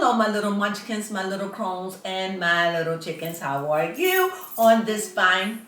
Hello, my little munchkins, my little crones, and my little chickens. How are you on this fine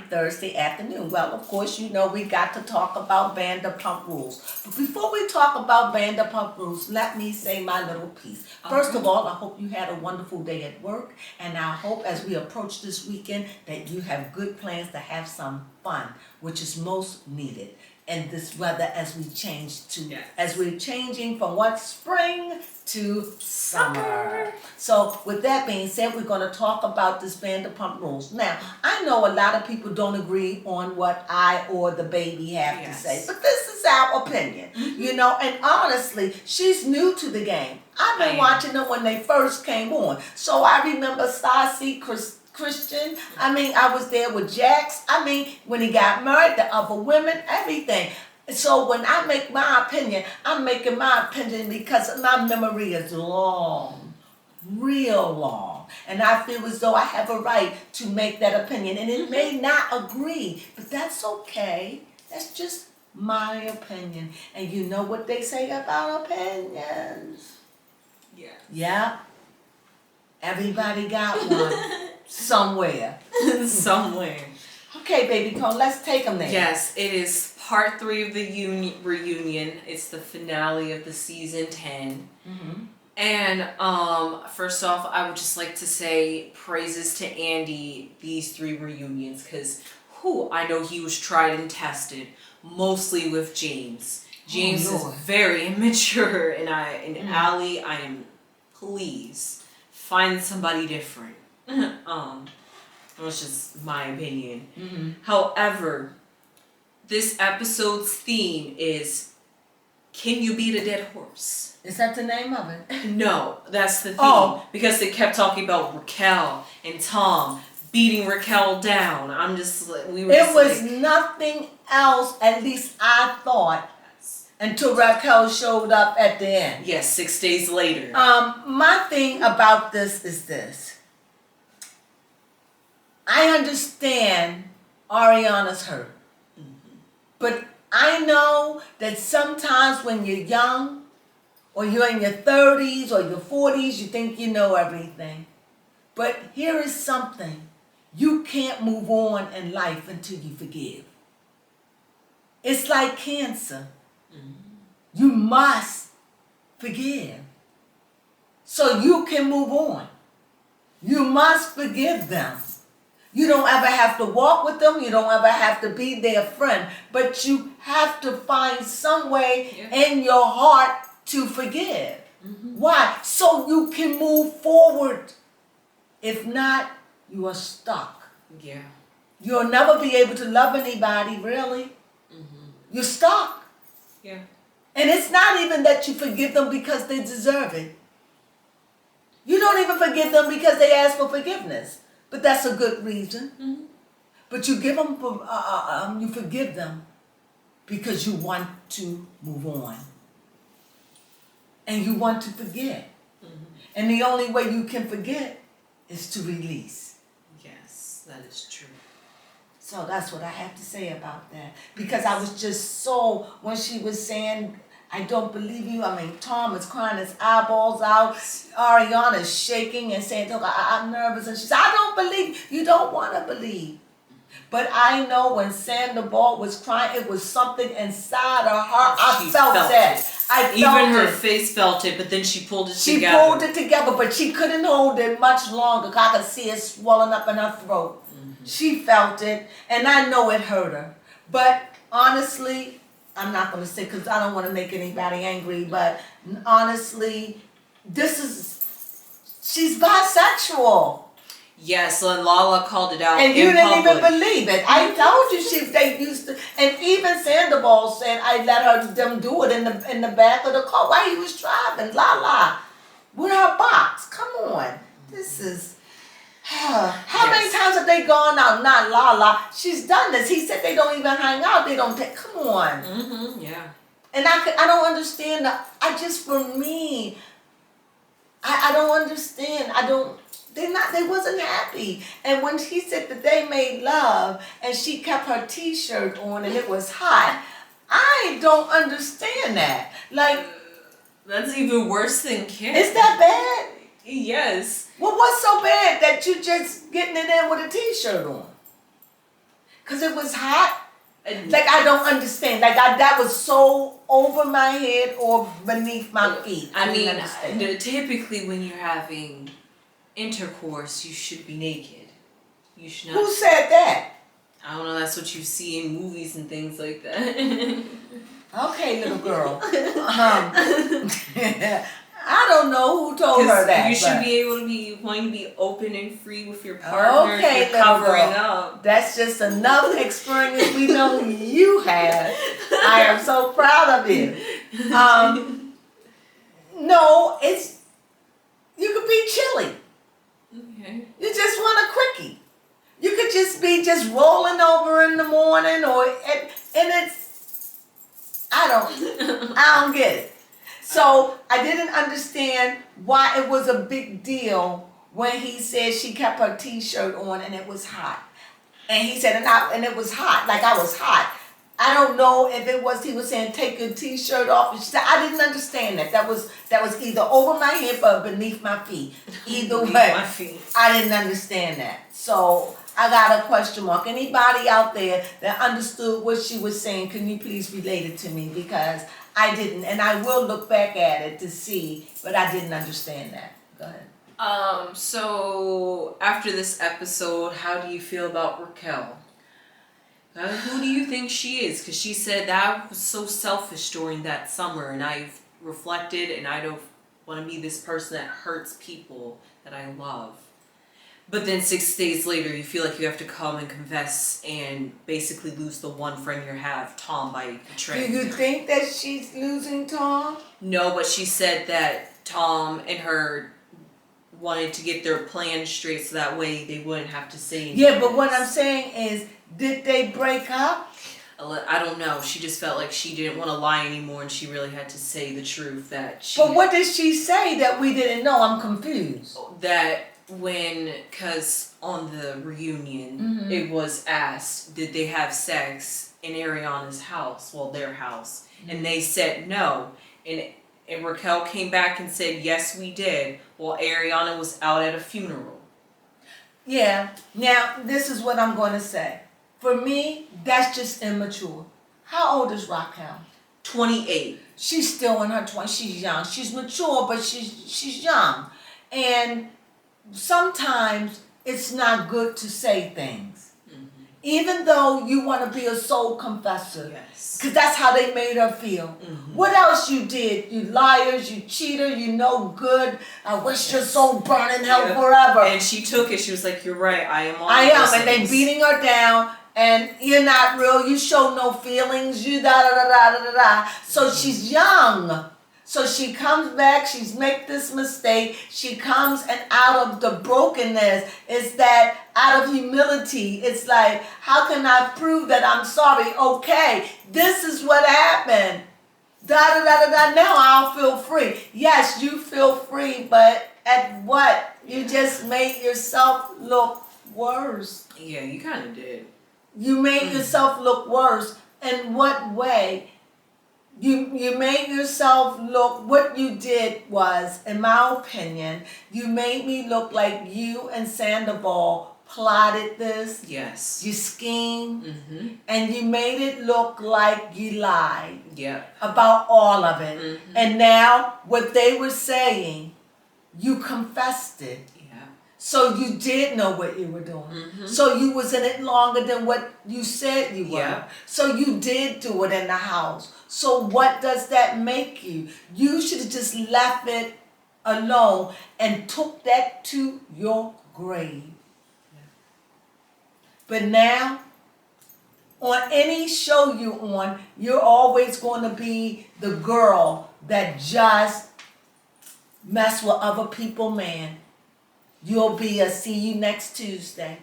Thursday afternoon? Well, of course, you know we got to talk about Vanderpump Rules. But before we talk about Vanderpump Rules, let me say my little piece. First of all, I hope you had a wonderful day at work, and I hope as we approach this weekend that you have good plans to have some fun, which is most needed. And this weather as we change to, as we're changing from what spring to summer. So with that being said, we're going to talk about this Vanderpump Rules. Now, I know a lot of people don't agree on what I or the baby have to say, but this is our opinion, you know, and honestly, she's new to the game. I've been watching them when they first came on. So I remember Stassi, Christian. I mean, I was there with Jax. I mean, when he got married, the other women, everything. So when I make my opinion, I'm making my opinion because my memory is long, real long. And I feel as though I have a right to make that opinion. And it may not agree, but that's okay. That's just my opinion. And you know what they say about opinions? Yeah. Yeah. Everybody got one. Somewhere. Somewhere. Okay, baby Cole, let's take them there. Yes, it is part 3 of the reunion. It's the finale of the season 10. Mm-hmm. And first off, I would just like to say praises to Andy, these 3 reunions, because I know he was tried and tested, mostly with James. James is very immature, and Allie, I am, please, find somebody different. Which is my opinion. Mm-hmm. However, this episode's theme is, can you beat a dead horse? Is that the name of it? No, that's the theme. Because they kept talking about Raquel and Tom beating Raquel down. I'm just like, it was nothing else, at least I thought, until Raquel showed up at the end. Yes, 6 days later. My thing about this is this. I understand Ariana's hurt. Mm-hmm. But I know that sometimes when you're young, or you're in your 30s or your 40s, you think you know everything. But here is something. You can't move on in life until you forgive. It's like cancer. Mm-hmm. You must forgive. So you can move on. You must forgive them. You don't ever have to walk with them. You don't ever have to be their friend. But you have to find some way in your heart to forgive. Mm-hmm. Why? So you can move forward. If not, you are stuck. Yeah. You'll never be able to love anybody, really. Mm-hmm. You're stuck. Yeah. And it's not even that you forgive them because they deserve it. You don't even forgive them because they ask for forgiveness. But that's a good reason. Mm-hmm. But you give them, you forgive them because you want to move on. And you want to forget. Mm-hmm. And the only way you can forget is to release. Yes, that is true. So that's what I have to say about that. Because I was just so, when she was saying, I don't believe you. I mean, Tom is crying his eyeballs out. Ariana is shaking and saying, look, I'm nervous. And she said, I don't believe. You don't want to believe. But I know when Sandoval was crying, it was something inside of her. I felt that. Even her face felt it, but then she pulled it together. She pulled it together, but she couldn't hold it much longer. I could see it swelling up in her throat. Mm-hmm. She felt it, and I know it hurt her. But honestly, I'm not going to say because I don't want to make anybody angry, but honestly, she's bisexual. Yes, and Lala called it out and you didn't even believe it. I told you they used to, and even Sandoval said I let them do it in the back of the car while he was driving. Lala, with her box. Come on, this is. How many times have they gone out? Not Lala. She's done this. He said they don't even hang out. They don't take. Come on. Mm-hmm, yeah. And I don't understand. For me, I don't understand. They wasn't happy. And when she said that they made love and she kept her t-shirt on and it was hot, I don't understand that. Like, that's even worse than Kim. Is that bad? Yes. Well, what's so bad that you just getting it in with a t-shirt on? Cause it was hot. Like I don't understand. Like that was so over my head or beneath my feet. I mean, didn't understand. typically when you're having intercourse, you should be naked. You should not. Who said that? I don't know. That's what you see in movies and things like that. Okay, little girl. I don't know who told her that. You should be able to be wanting to be open and free with your partner. Okay, if you're covering girl. up. That's just enough experience we know you have. I am so proud of you. No, it's you could be chilly. Okay. You just want a quickie. You could just be just rolling over in the morning, and it's I don't get it. So I didn't understand why it was a big deal when he said she kept her t-shirt on and it was hot. And he said, and it was hot, like I was hot. I don't know if it was he was saying take your t-shirt off. And she said, I didn't understand that. That was either over my hip or beneath my feet. Either way, my feet. I didn't understand that. So I got a question mark. Anybody out there that understood what she was saying, can you please relate it to me? Because I didn't, and I will look back at it to see, but I didn't understand that. Go ahead. So after this episode, how do you feel about Raquel? Who do you think she is? Because she said that was so selfish during that summer, and I've reflected, and I don't want to be this person that hurts people that I love. But then 6 days later, you feel like you have to come and confess and basically lose the one friend you have, Tom, by betraying Do you her. think that she's losing Tom? No, but she said that Tom and her wanted to get their plan straight so that way they wouldn't have to say anything. Yeah, but what I'm saying is, did they break up? I don't know. She just felt like she didn't want to lie anymore and she really had to say the truth that she... But what did she say that we didn't know? I'm confused. That because on the reunion, it was asked, did they have sex in Ariana's house? Well, their house. And they said no. And Raquel came back and said, yes, we did. While Ariana was out at a funeral. Yeah. Now, this is what I'm going to say. For me, that's just immature. How old is Raquel? 28. She's still in her 20s. She's young. She's mature, but she's young. And sometimes it's not good to say things. Even though you want to be a soul confessor. Yes. Because that's how they made her feel. What else you did? You liars, you cheater, you no good. I wish your soul burn in hell forever. And she took it. She was like, you're right. I am all I am. those And they things. beating her down. And you're not real. You show no feelings. You da da da da da da. So she's young. So she comes back, she's make this mistake, she comes and out of the brokenness, it's that out of humility, it's like, how can I prove that I'm sorry? Okay, this is what happened. Da da da da da, now I'll feel free. Yes, you feel free, but at what? You just made yourself look worse. Yeah, you kind of did. You made yourself look worse. In what way? You made yourself look, what you did was, in my opinion, you made me look like you and Sandoval plotted this. Yes. You schemed, and you made it look like you lied about all of it. And now, what they were saying, you confessed it. So you did know what you were doing. So you was in it longer than what you said you were. So you did do it in the house. So what does that make you? You should have just left it alone and took that to your grave. But now, on any show you're on, you're always going to be the girl that just mess with other people, man. You'll be a see you next Tuesday.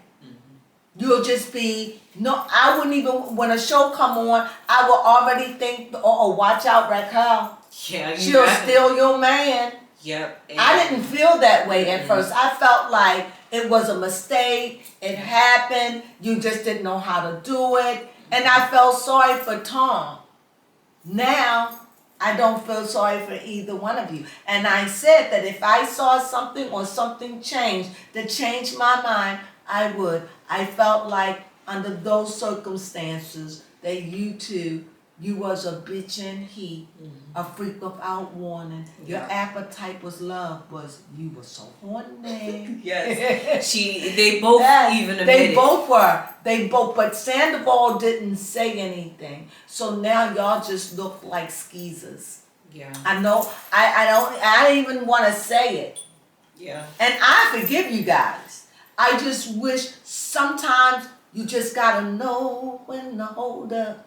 You'll just be, no, I wouldn't even, when a show come on, I will already think, oh, watch out, Raquel. Yeah, She'll steal your man. Yep. I didn't feel that way at first. I felt like it was a mistake. It happened. You just didn't know how to do it. And I felt sorry for Tom. Now, I don't feel sorry for either one of you. And I said that if I saw something or something changed that changed my mind, I would. I felt like under those circumstances that you two, you was a bitch in heat, a freak without warning. Your appetite was love, was you were so horny. Yes. They both even admitted. They both were. They both, but Sandoval didn't say anything. So now y'all just look like skeezers. Yeah. I know. I don't even want to say it. Yeah. And I forgive you guys. I just wish sometimes you just gotta know when to hold up.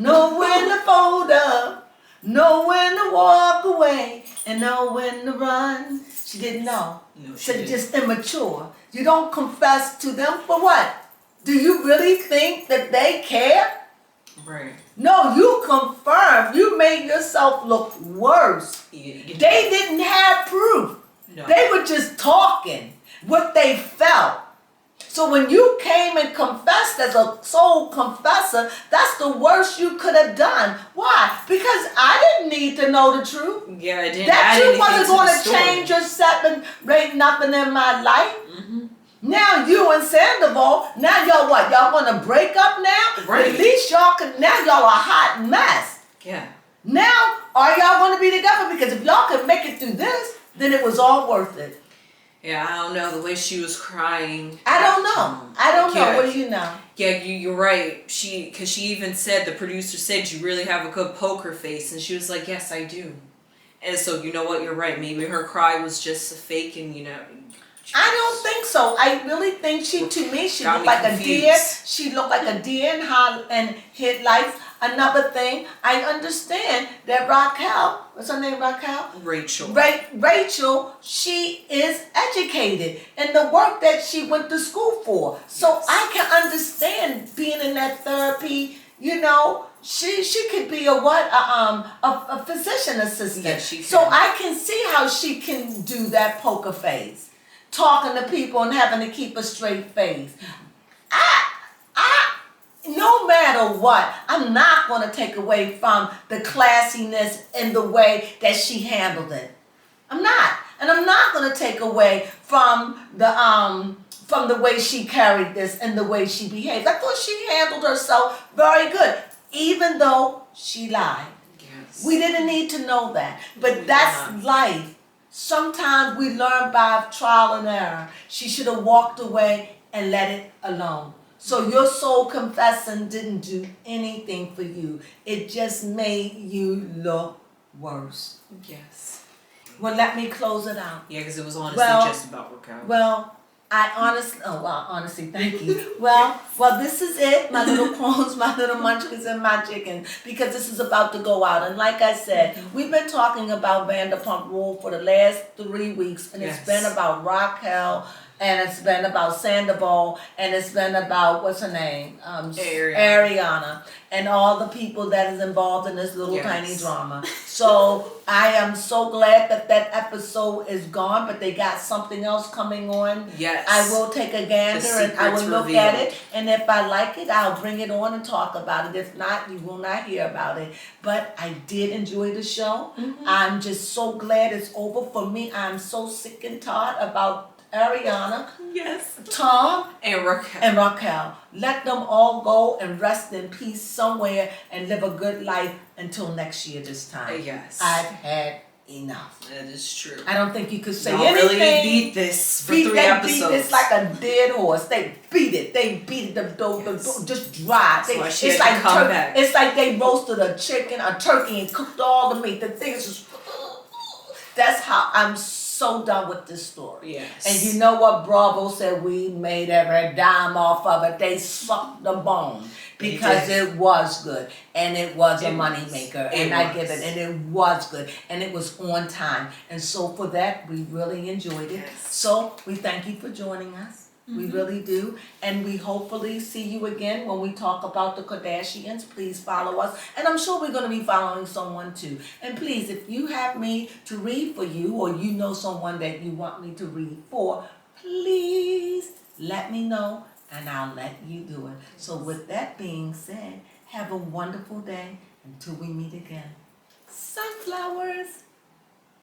Know when to fold up, know when to walk away, and know when to run. She didn't know. No, she So didn't. just immature. You don't confess to them for what? Do you really think that they care? Right. No, you confirmed. You made yourself look worse. You They didn't have proof. No. They were just talking what they felt. So when you came and confessed as a soul confessor, that's the worst you could have done. Why? Because I didn't need to know the truth. Yeah, I didn't. That you wasn't going to story. change or set rate nothing in my life. Mm-hmm. Now you and Sandoval, now y'all what? Y'all going to break up now? Right. At least y'all can, now y'all a hot mess. Yeah. Now, are y'all going to be together? Because if y'all could make it through this, then it was all worth it. Yeah, I don't know. The way she was crying. I don't know. I don't know. Yeah. What do you know? Yeah, you're right. Because she even said, the producer said, you really have a good poker face. And she was like, yes, I do. And so, you know what? You're right. Maybe her cry was just a fake and, I don't think so. I really think she Got looked me like confused. a deer. She looked like a deer in headlights. Another thing, I understand that Raquel, what's her name, Raquel? Rachel. Rachel, she is educated in the work that she went to school for. So I can understand being in that therapy, she could be a physician assistant. Yeah, she so can. I can see how she can do that poker face, talking to people and having to keep a straight face. No matter what, I'm not going to take away from the classiness and the way that she handled it. I'm not. And I'm not going to take away from the way she carried this and the way she behaved. I thought she handled herself very good, even though she lied. Yes. We didn't need to know that. But that's life. Sometimes we learn by trial and error. She should have walked away and let it alone. So your soul confessing didn't do anything for you. It just made you look worse. Yes. Well, let me close it out. Yeah, because it was honestly just about Raquel. Well, honestly, thank you. Well, this is it, my little crones, my little munchkins, and my chickens, because this is about to go out. And like I said, we've been talking about Vanderpump Rules for the last 3 weeks, and it's been about Raquel, and it's been about Sandoval, and it's been about, what's her name? Ariana. And all the people that is involved in this little tiny drama. So I am so glad that episode is gone, but they got something else coming on. Yes. I will take a gander and I will look at it. And if I like it, I'll bring it on and talk about it. If not, you will not hear about it. But I did enjoy the show. Mm-hmm. I'm just so glad it's over for me. I'm so sick and tired about Ariana, Tom, and Raquel. Let them all go and rest in peace somewhere and live a good life until next year this time. Yes. I've had enough. That is true. I don't think you could say Y'all anything. really beat this for 3 episodes. Beat this like a dead horse. They beat it. The just dry. It's like back. It's like they roasted a turkey and cooked all the meat. The thing is just. That's how I'm so done with this story. Yes. And you know what? Bravo said we made every dime off of it. They sucked the bone because it was good and it was a money maker. And I give it, and it was good and it was on time. And so for that, we really enjoyed it. Yes. So we thank you for joining us. We really do. And we hopefully see you again when we talk about the Kardashians. Please follow us. And I'm sure we're going to be following someone too. And please, if you have me to read for you or you know someone that you want me to read for, please let me know and I'll let you do it. So with that being said, have a wonderful day until we meet again. Sunflowers.